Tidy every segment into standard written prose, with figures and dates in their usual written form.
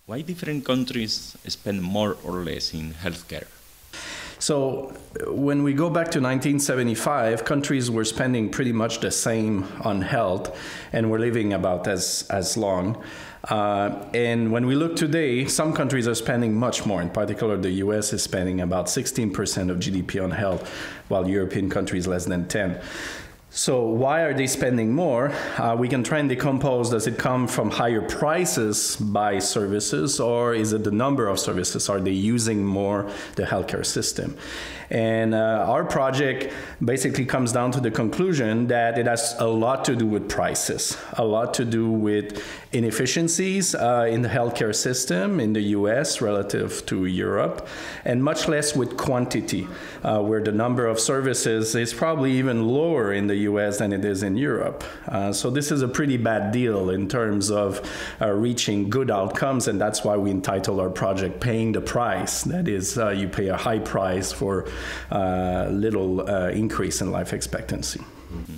Why different countries spend more or less in healthcare? So when we go back to 1975, countries were spending pretty much the same on health and were living about as long. And when we look today, some countries are spending much more. In particular, the US is spending about 16% of GDP on health, while European countries less than 10%. So why are they spending more? We can try and decompose, does it come from higher prices by services, or is it the number of services? Are they using more the healthcare system? And our project basically comes down to the conclusion that it has a lot to do with prices, a lot to do with inefficiencies in the healthcare system in the US relative to Europe, and much less with quantity, where the number of services is probably even lower in the US than it is in Europe. So this is a pretty bad deal in terms of reaching good outcomes, and that's why we entitled our project Paying the Price. That is, you pay a high price for little increase in life expectancy. Mm-hmm.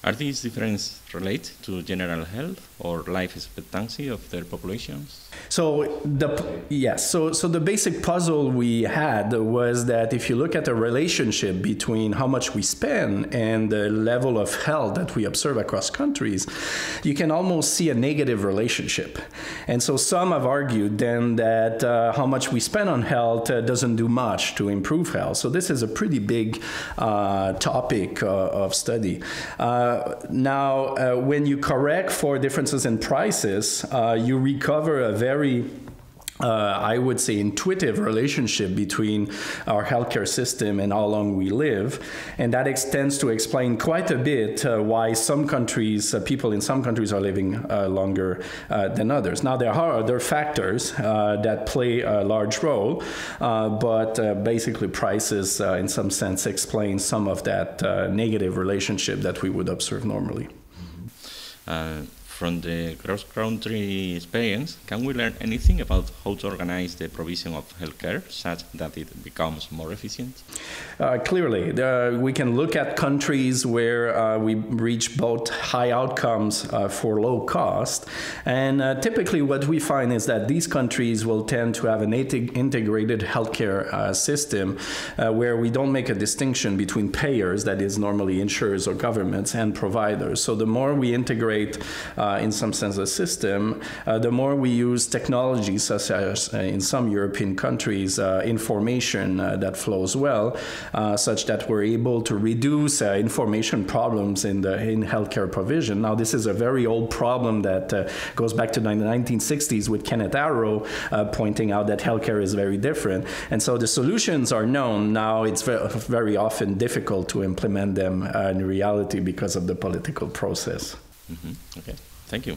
Are these differences related to general health or life expectancy of their populations? So the basic puzzle we had was that if you look at the relationship between how much we spend and the level of health that we observe across countries, you can almost see a negative relationship. And so some have argued then that how much we spend on health doesn't do much to improve health. So this is a pretty big topic of study. Now, when you correct for differences in prices, you recover a very I would say intuitive relationship between our healthcare system and how long we live, and that extends to explain quite a bit why some countries, people in some countries are living longer than others. Now there are other factors that play a large role, but basically prices in some sense explain some of that negative relationship that we would observe normally. From the cross-country experience, can we learn anything about how to organize the provision of healthcare such that it becomes more efficient? Clearly, we can look at countries where we reach both high outcomes for low cost, and typically what we find is that these countries will tend to have an integrated healthcare system where we don't make a distinction between payers, that is normally insurers or governments, and providers. So the more we integrate in some sense the system, the more we use technologies such as in some European countries information that flows well, such that we're able to reduce information problems in healthcare provision. Now this is a very old problem that goes back to the 1960s with Kenneth Arrow pointing out that healthcare is very different, and so the solutions are known. Now it's very often difficult to implement them in reality because of the political process. Mm-hmm. Okay. Thank you.